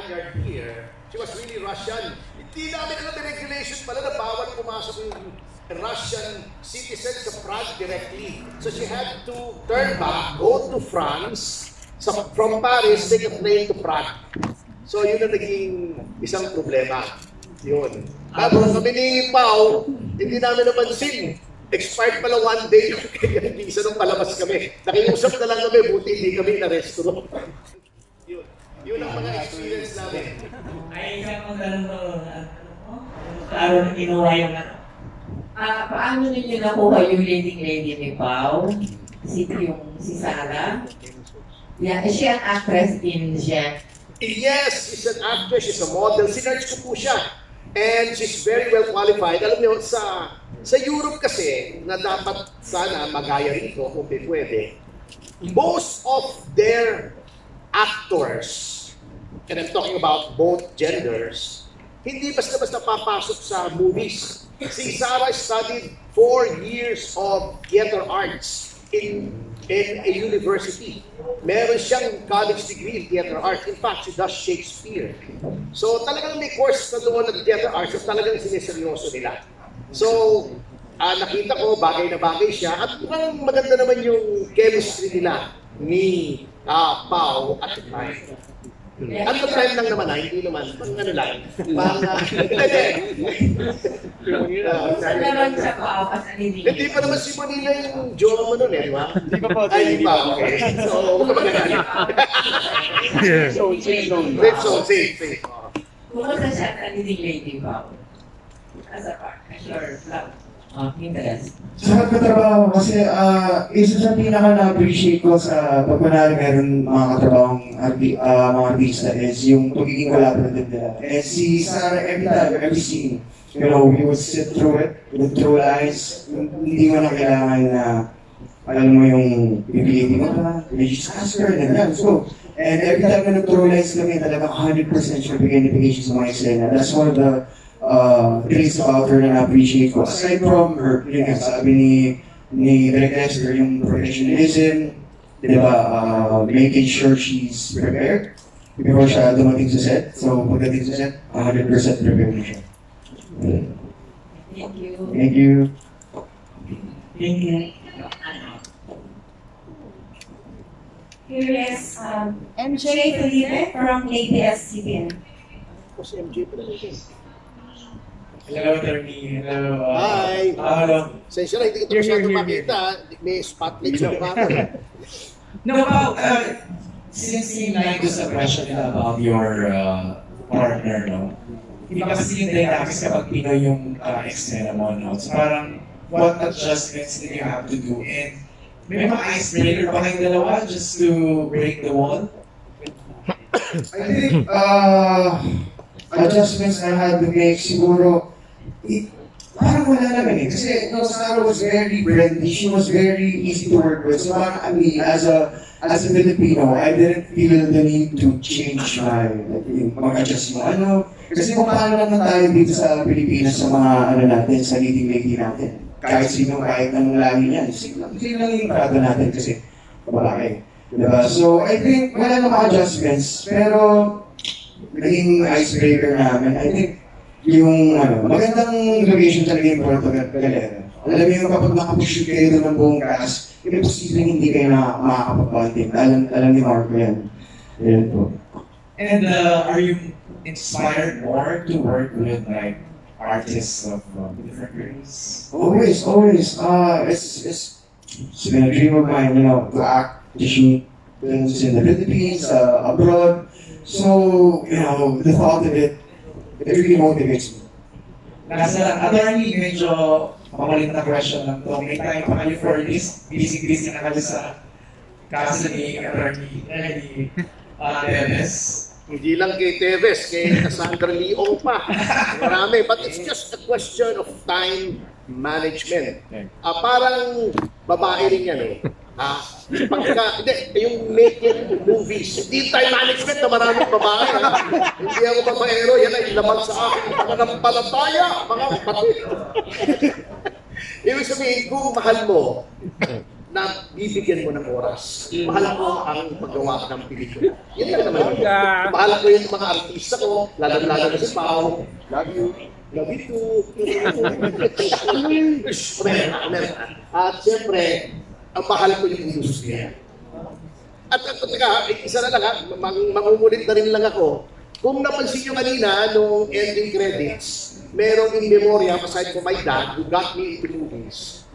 Spaniard here. She was really Russian. Hindi namin alam yung regulation pala na bawal pumasok yung Russian citizens sa Prague directly. So she had to turn back, go to France, from Paris, take a plane to Prague. So yun ang naging isang problema. Yun. Tapos kami ni Pao, hindi namin napansin. Expired pala one day yung kaya visa nung palabas kami. Nakiusap na lang kami, buti hindi kami na-restaurant. Yun ang mga experience namin. Ay, isa kong tanong to, paano kinuha yung paano ninyo nakuha yung leading lady ni Pao? Si Sarah? Yeah, is she an actress in Jen? Yes, she's an actress, she's a model. Sinerch ko po siya. And she's very well qualified. Alam niyo, sa Europe kasi, na dapat sana magaya rito kung pwede, most of their actors, and I'm talking about both genders, hindi basta-basta papasok sa movies. Si Sarah studied 4 years of theater arts in a university. Meron siyang college degree in theater arts. In fact, she does Shakespeare. So talagang may course na doon ng theater arts at talagang siniseryoso nila. So, nakita ko bagay na bagay siya at mukhang maganda naman yung chemistry nila ni Pao at the time. At the time lang naman hindi naman, ano lang. Saan naman siya Pao as an leading lady? Hindi pa naman si Manila yung jowa mo nun di ba? Hindi pa po. Ay, hindi pa, okay. So, huwag ka magagalit. Safe. Kumusta siya as a leading lady, Pao? As a partner, love. Interest. Sa pagkatrabaho kasi, isa sa pinaka-na-appreciate ko sa pagkunari meron mga katrabahong mga artista is yung pagiging collaborative nila. And si Sarah, every scene, you know, we would sit through it with true eyes. Hindi mo na kailangan na, alam mo yung pipilitin mo ba? You just ask her, and let's go. And every time na nag-true lines kami, talagang 100% siya bigay sa mga eksena. That's one of the traits about her na na-appreciate ko. Aside from her, yun nga, sabi ni Direk Lester, yung professionalism, di ba, making sure she's prepared before siya dumating sa set. So, pagdating sa set, 100% prepared na siya. Thank you. Thank you. Thank you. Here is MJ Felipe from ABS-CBN. Si MJ pala nito. Hello, Attorney. Hello. Hi. Hello. Sensya na, hindi ko ito masyado makita. May spotlight sa mukha ko. No, Pao, since you like this question about your partner, no? Iba kasi yung dynamics kapag Pinoy yung eksena mo, no? So parang, what adjustments did you have to do? And may mga icebreaker pa kayong dalawa just to break the wall? I think, adjustments I had to make, siguro, parang wala naman eh. Kasi Sarah was very friendly, she was very easy to work with. So parang I mean, as a Filipino, I didn't feel the need to change my, mag-adjust yung ano. Kasi kung paano naman tayo dito sa Pilipinas sa mga ano natin, sa leading lady natin. Kahit sino, kahit anong lahi niyan. Sino lang yung prado natin kasi babae. Diba? So I think wala namang adjustments. Pero naging icebreaker namin. I think yung magandang location talaga yung Puerto Galera. Alam mo yung kapag nakapag-shoot kayo doon ng buong cast, imposibleng hindi kayo makakapag-bonding. Alam ni Marco yan. Yan po. And are you inspired more to work with like artists of different races? Always. It's been a dream of mine, to act, to shoot films in the Philippines, abroad. So, the thought of it really motivates me. Attorney, medyo mamalit na question lang to. May time pa kayo for this. Busy na kayo sa kaso ni Attorney Teves. Hindi lang kay Teves, kay Cassandra Leong pa. Marami. But it's just a question of time management. Parang babae rin yan eh. Yung making movies, hindi time management na maraming babae. Hindi ako babaero, yan ay laman sa akin. Mga nampalataya, mga kapatid. Ibig sabihin, kung mahal mo, na bibigyan mo ng oras. Mahal ko ang paggawa ng pelikula. Yan lang naman. Mahal ko yung mga artista ko, lalo na si Pao. Love you. Love you too. At siyempre, ang mahal ko yung industriya. At isa na lang ha, mangungulit na rin lang ako. Kung napansin nyo kanina, nung ending credits, merong in memoriam aside from my dad who got me into movies.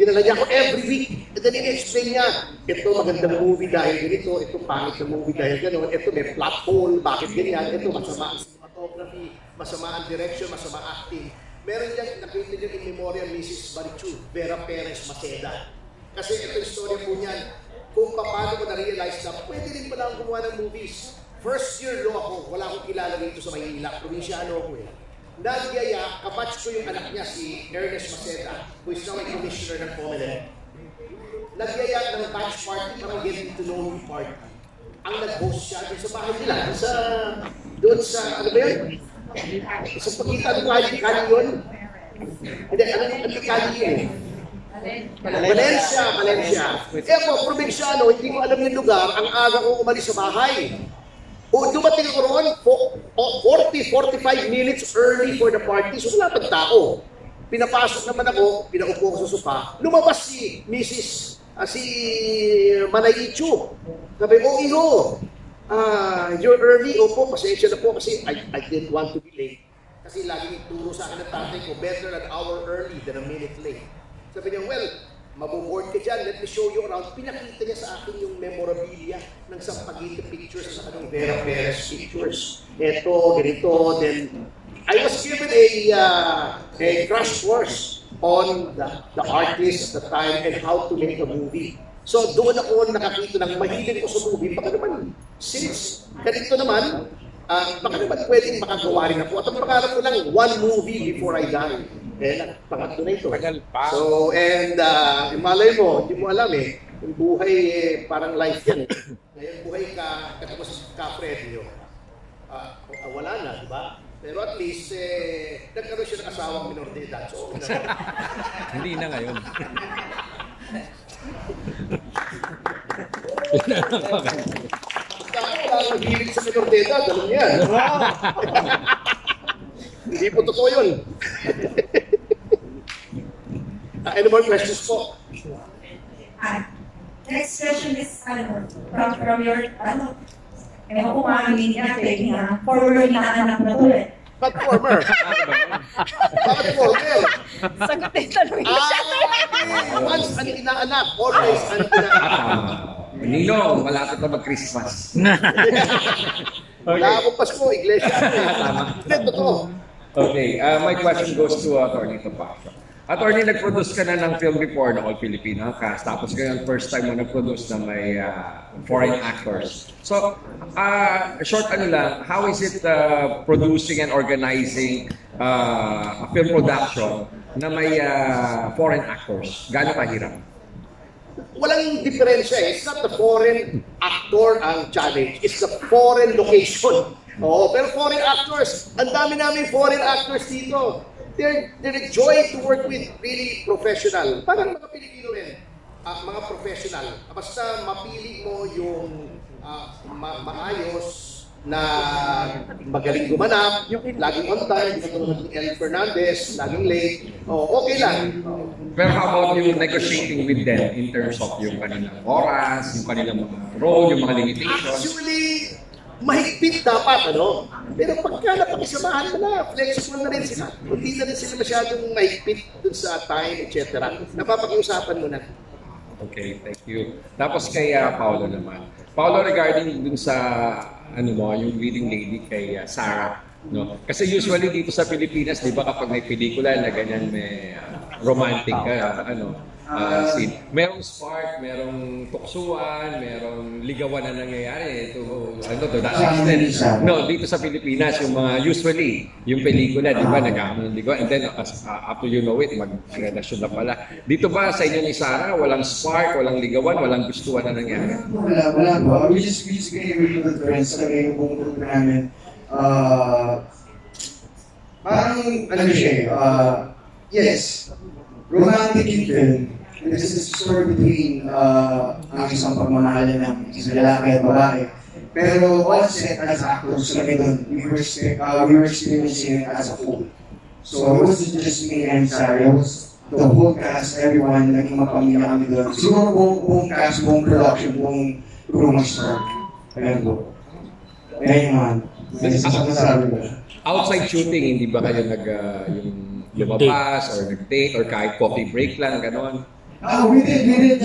Dinala niya ako every week. And then i-explain niya, ito magandang movie dahil ganito, ito pangit na movie dahil gano'n, ito may plot hole, bakit ganyan, ito masama ang cinematography, masama ang direction, masama acting. Meron niyang nakita niya in memoriam Mrs. Barichu, Vera Perez Maceda. Kasi ito yung story po niyan, kung paano ko na-realize na pwede rin pala akong gumawa ng movies. First year law ako, wala akong kilala dito sa Maynila, probinsyano ako eh. Nagyaya, kabatch ko yung anak niya, si Ernest Maceda, who is now a commissioner ng COMELEC. Nagyaya ng batch party, parang getting to know me party. Ang nag-host siya doon sa bahay nila, doon sa, ano ba yun? Sa pagkita ng kali yun? Hindi, ano yung kali yun eh? Valencia. Eh po, probinsyano, hindi ko alam yung lugar, ang aga ko umalis sa bahay. O dumating ako roon, 40-45 minutes early for the party, so wala pang tao. Pinapasok naman ako, pinaupo ko sa sofa, lumabas si Mrs. Si Manay Ichu. Sabi, Iho, you're early. Opo, pasensya na po kasi I didn't want to be late. Kasi laging turo sa akin ng tatay ko, better an hour early than a minute late. Sabi niya, well, mabuboard ka dyan, let me show you around. Pinakita niya sa akin yung memorabilia ng Sampaguita Pictures sa kanong Vera Perez Pictures. Ito, ganito, then I was given a crash course on the artist at the time and how to make a movie. So doon ako nakakita ng mahilig ko sa movie. Baka naman, since ganito naman, baka naman pwedeng makagawa rin ako. At ang pangarap ko lang, one movie before I die. Pangatlo na ito. So, and malay mo, hindi mo alam eh, yung buhay parang life yan eh. Ngayon buhay ka, katapos ka Freddy, wala na, di ba? Pero at least, nagkaroon siya ng asawang minor de edad. So, hindi na ngayon. Basta ako, wala nag-hilig sa minor de edad, alam niya. Hindi po totoo yun. Any more questions po? Next question is from your ewan ko maamin niya, former na anak na to eh. Ba't former? Bakit former? Sagutin tanong niya. Once ang inaanak, always ang inaanak. Nino, malapit na mag-Christmas. Wala akong Pasko, iglesia ako eh. Hindi, totoo. Okay, my question goes to Atty. Topacio. Attorney, nag-produce ka na ng film before na all Filipino cast, tapos ngayon first time mo nag-produce na may foreign actors. So, short ano lang, how is it producing and organizing a film production na may foreign actors? Gaano kahirap? Walang diferensya eh. It's not the foreign actor ang challenge. It's the foreign location. Oo, pero foreign actors, ang dami namin foreign actors dito. They're a joy to work with, really professional. Parang mga Pilipino rin, mga professional. Basta mapili mo yung maayos na magaling gumanap, laging on time, hindi katulad ng El Fernandez, laging late, okay lang. Pero how about yung negotiating with them in terms of yung kanilang oras, yung kanilang mga role, yung mga limitations? Actually, mahigpit dapat, ano? Pero pagka napakisamahan mo na, flexible na rin sila. Hindi na rin sila masyadong mahigpit dun sa time, etc. Napapakiusapan mo na. Okay, thank you. Tapos kay Paolo naman. Paolo, regarding dun sa yung leading lady kay Sarah, no? Kasi usually dito sa Pilipinas, 'di ba, kapag may pelikula na ganyan may romantic scene, merong spark, merong tuksuan, merong ligawan na nangyayari dito sa Pilipinas, yung mga usually yung pelikula, 'di ba, nagkakaroon ng ligawan, and then after you know it, mag-relasyon na pala. Dito ba sa inyo ni Sarah, walang spark, walang ligawan, walang gustuhan na nangyari? Wala po. We just became really good friends sa yung buong grupo namin. Parang, yes, romantic in film. this is a story between ang isang pagmamahalan ng isang lalaki at babae. Pero all set as actors kami doon, we were experiencing it as a whole. So it wasn't just me and Sarah, it was the whole cast, everyone, naging mapamilya kami doon. Siguro buong cast, buong production, buong crew mag-start. Ayan po. Ayan man. May sasabi ko. Outside shooting, hindi ba kayo yung lumabas or nag-date or kahit coffee break lang, gano'n? We did.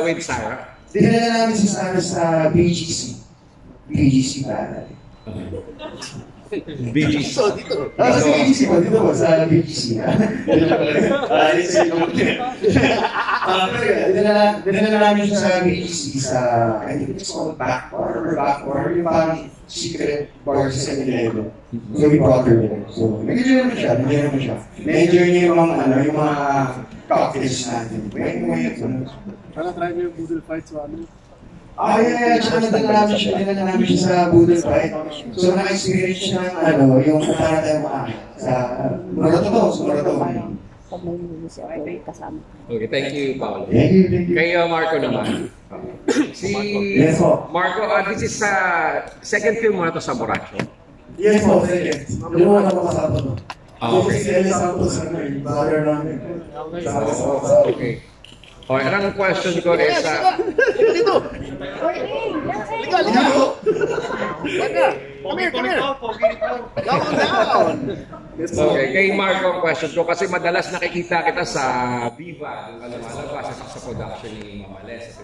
With Sarah? Dinala namin si Sarah sa BGC ba? BGC. So, dito. Sa BGC po, dito po, sa BGC. Dinala namin siya sa BGC sa, I think it's called back bar, yung parang secret bar sa 7-Eleven. So we brought her there. So, nag-enjoy naman siya. Na-enjoy niya yung mga cocktails natin. Sana try mo yung boodle fight sa ano? Yeah. Tsaka nadala namin siya sa boodle fight. So, naka-experience siya ng yung para tayo makakit sa Murato. Pag may music ako kasama. Okay, thank you, Paolo. Thank you. Kay Marco naman. Si Yes, po. Marco, this is second film mo na to sa Borracho. Yes po, second. Yung mga nakasama to. Okay. Si Ellie Santos, yung brother namin. Okay. Okay, ang question ko is... Dito! Liga! Come here! Down! Okay, kay Marco ang question ko kasi madalas nakikita kita sa Viva, yung lumalabas sa production ni Mama Les.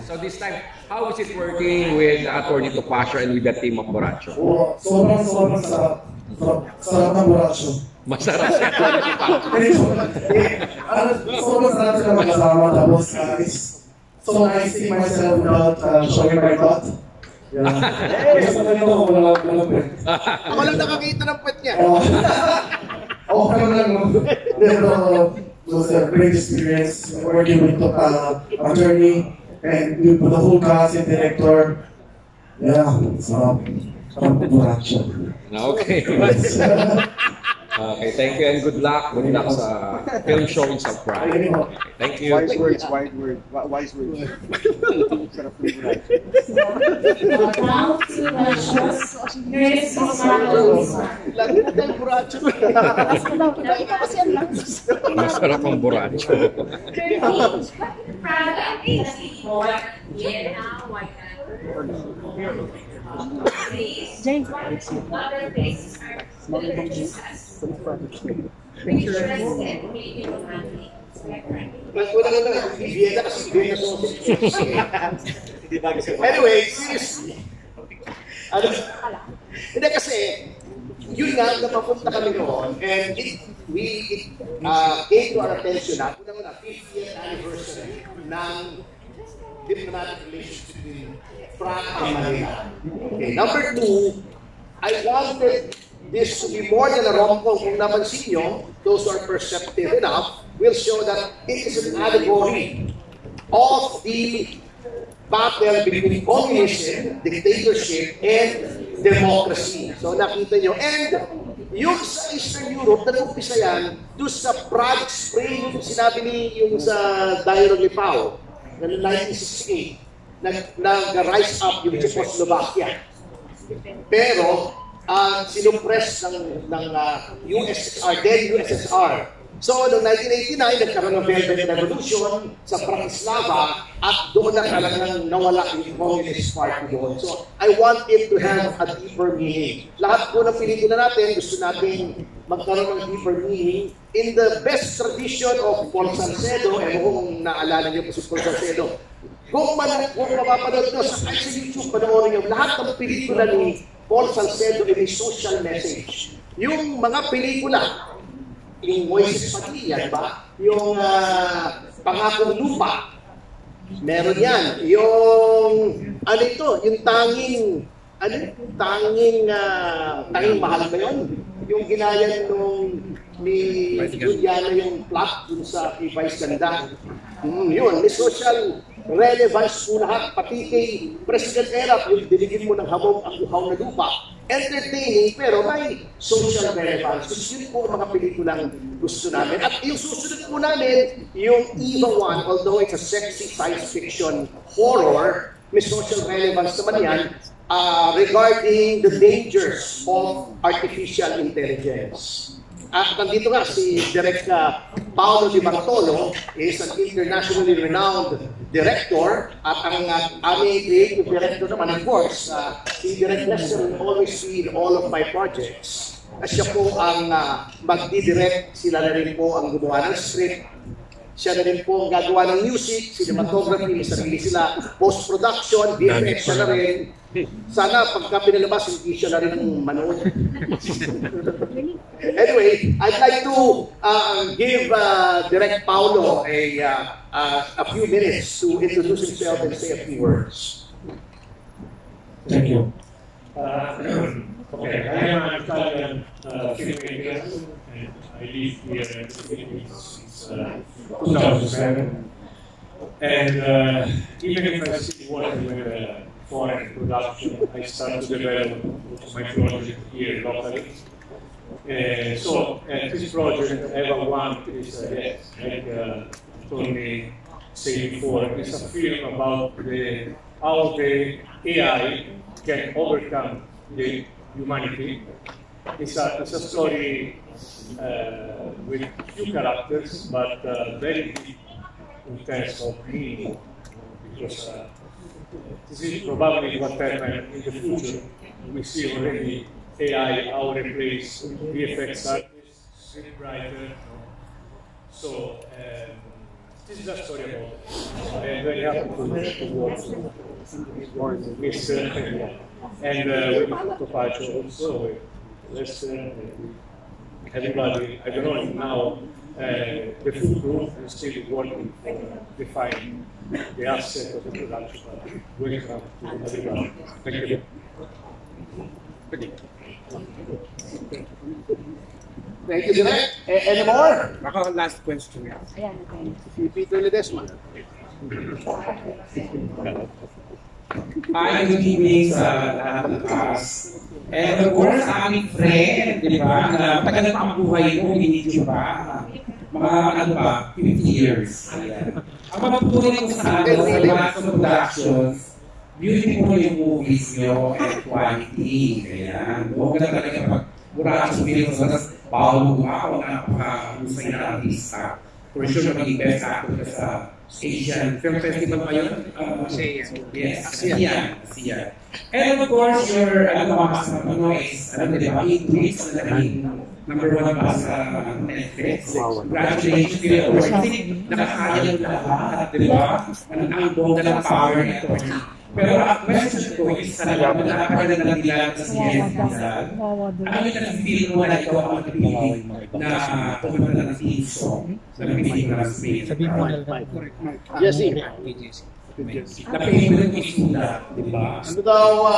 So this time, how is it working with Atty. Topacio and with the team of Borracho? Sobrang sarap. Sarap ng Borracho. Masarap siya Atty. Topacio. Sobrang sarap sila magkasama. Tapos, it's so nice seeing myself without showing my butt. Kasi sa ganito ko, walang pwede. Ako lang nakakita ng puwet niya. Okay lang. Pero, it was a great experience working with attorney and with the whole cast and director. Yeah, sarap Borracho. Okay. Okay, thank you and good luck. Good luck sa film showing sa Pride. Okay, thank you. Wise words. Sarap ng Borracho. Now to the shows. Grace Osvaldo. Lagyan ng Borracho. Masarap ang Borracho. Prada is more in Jane. Other places are Anyway, seriously. Hindi kasi, yun nga, napapunta kami noon, and it came to our attention na, unang 50th anniversary ng diplomatic relations between France and Manila. Okay, number 2, I wanted this to be more than a rom-com. Kung napansin nyo, those who are perceptive enough will show that it is an allegory of the battle between communism, dictatorship, and democracy. So nakita nyo. And yung sa Eastern Europe, nag-umpisa yan, doon sa Prague Spring, yung sinabi yung sa Dialogue ni Pao, na 1968, nag-rise up yung Czechoslovakia. Pero, sinumpress ng USSR, then USSR. So, noong 1989, nagkaroon ng Velvet Revolution sa Bratislava at doon na talagang nawala yung Communist Party doon. So, I want it to have a deeper meaning. Lahat po ng pelikula natin, gusto natin magkaroon ng deeper meaning in the best tradition of Paul Salcedo, kung naalala niyo po si Paul Salcedo. Kung mapapanood nyo sa YouTube, panoorin nyo, lahat ng pelikula ni Paul Salcedo ay may social message. Yung mga pelikula, yung Moises Padilla, diba? Yung Pangakong Lupa, meron yan. Yung, yung tanging mahal ba yun? Yung ginaya ni Juliana yung plot dun sa Vice Ganda. Yun, may social relevance po lahat, pati kay President Erap, yung diligin mo ng hamog ang uhaw na lupa. entertaining, pero may social relevance. Kasi yun po ang mga pelikulang gusto namin. At yung susunod po namin, yung Eva 1, although it's a sexy science fiction horror, may social relevance naman yan regarding the dangers of artificial intelligence. At nandito nga si Direk Paolo Di Bartolo is an internationally renowned director at ang aming creative director naman, of course, si Direk Lester will always be in all of my projects. Siya po ang magdidirect, sila na rin po ang gumawa ng script, siya na rin po ang gagawa ng music, cinematography, may sarili sila, post-production, VFX siya na rin. Sana pagka pinalabas, hindi siya na rin ang manood. Anyway, I'd like to give Direk Paolo a few minutes to introduce himself and say a few words. Thank you. Okay, I am an Italian filmmaker, and I live here in the Philippines since 2007. And even if I still working with foreign production, I started to develop my project here locally. This project, Eva 1, is like Tony said before, is a film about how the AI can overcome the humanity. It's a story with few characters, but very deep in terms of meaning, because this is probably what happened in the future. We see already AI how replace VFX artists, scriptwriter. So this is a story about it. I'm very happy to work with Mr. and with Topacio also, with Lester, everybody. I don't know if now the full group is still working for defining the asset of the production. Welcome to everybody. Thank you. Thank you, Direk. Any more? Last question. Ayan, okay. Si Peter Ledesma. Hi, good evening sa lahat ng cast. And of course, aming friend, di ba, na matagal pa ang buhay mo, binidyo pa, mga ano ba, 50 years. Ang mapapuri ko sa ano, sa Max Productions, beautiful yung movies nyo and quality. Ayan, huwag na talaga pag mura sa film, tapos bawal mo ako, napaka-husay na artista. For sure, maging best actor ka sa Asian Film Festival ba yun? Yes, ASEAN. And of course, your kasama is, alam di ba, 8 weeks na naging #1 pa sa Netflix. Congratulations to you. Kasi nakakaya yung lahat, di ba? Ang bongga ng power nito. Pero ang question ko is talaga, nakakaganda ng dilag sa Yes Rizal. Ano yung nag-feel mo na ikaw ang nag-feel na pumunta ng theme song na pinili mo ng Spain? Jesse. Napili mo ng isula, di ba? Ano daw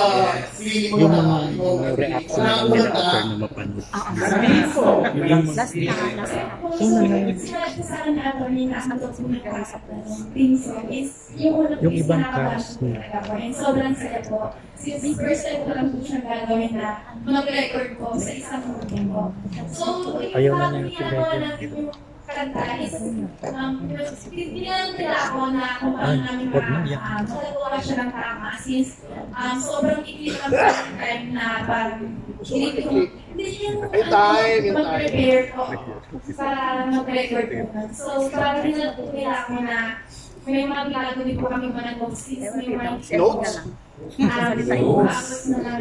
feeling mo na reaction nila after na mapanood. Last sa akin ako ni nasantot mo sa theme song is yung ibang cast niya. Sobrang saya po. Since first time ko lang po siyang gagawin na mag-record po sa isang movie po. So, yung kanta is, tinanong nila ako na kung ano namin makagawa siya ng tama since sobrang ikli lang po yung time na parang hindi yung mag-prepare ko sa mag-record po. So parang tinanong nila ako na may mga ginagawa po kami mga notes since may mga notes? Tapos na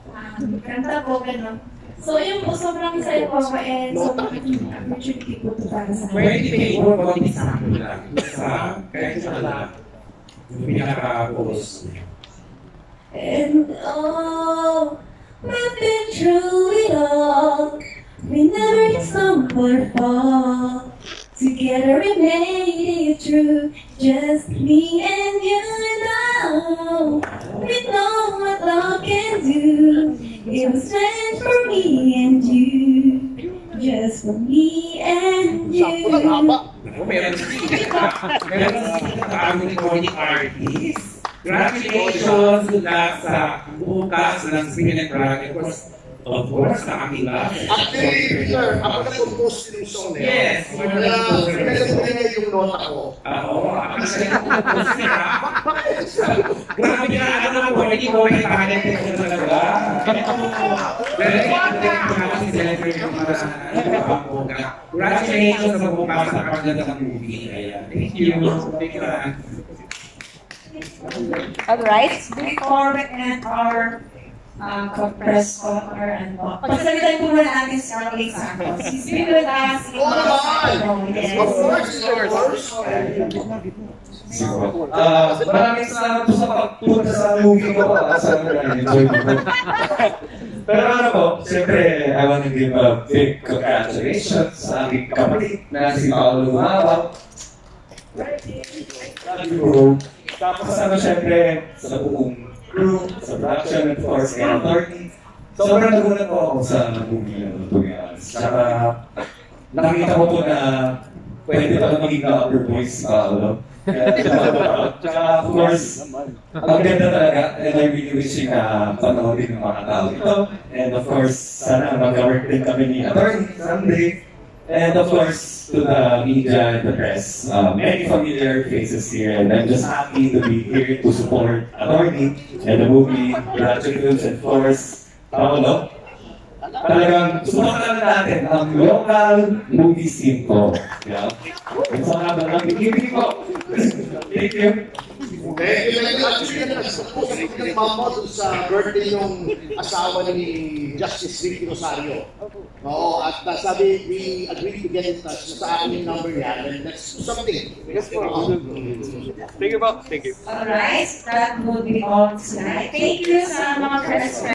mga kanta po, gano'n. So, yun po, sobrang saya ko ako and sobrang opportunity po ito para sa akin. Pwede kayo mo example lang sa kahit sa lahat yung pinaka-post. And oh, we've been through it all. We never stumble or fall. Together we made it through. Just me and you now. We know what love can do. It was meant for me and you. Just for me and you. Meron sa aming recording artist. Congratulations mula sa buong cast ng Spin and Drag, of course, nakakilala. Actually, sir, ako na-compose yung song na yun. Yes. Pinagsasabi niya yung nota ko. Oo, kasi na-compose niya. Grabe ka, ano po, hindi ko may talented ko talaga. Congratulations sa bukas sa pagdala ng movie. Thank you. Thank you. Alright, before we end our press confer and pagsalitan po muna natin si Arlene Santos. He's been with us in Of course, of course. Maraming salamat po sa pagpunta sa movie ko. Enjoy ko. Pero ano po, siyempre, I want to give a big congratulations sa aking kapatid na si Paolo Lumabao. Tapos ano, siyempre, sa buong crew, sa production, and of course, kay attorney. Sobrang nagulat po ako sa movie na ito. Tsaka, nakita ko po na pwede pa maging upper voice si Paolo. Tsaka, of course, ang ganda talaga, and I'm really wishing na panoorin ng mga tao ito. And of course, sana mag-work din kami ni attorney someday. And of course, to the media and the press, many familiar faces here, and I'm just happy to be here to support attorney and the movie, Gratitudes, and of course, Paolo. Talagang sumaktan natin ang local movie scene ko. Yeah. Ito nga ba lang ibigay ko. Thank you. Thank you. Actually, nag-post ng mama doon sa birthday ng asawa ni Justice Ricky Rosario. Oo, at sabi, we agreed to get in touch. Sa akin yung number niya, and let's do something. Yes, po. Thank you, po. Thank you. Alright, that would be all tonight. Thank you sa mga press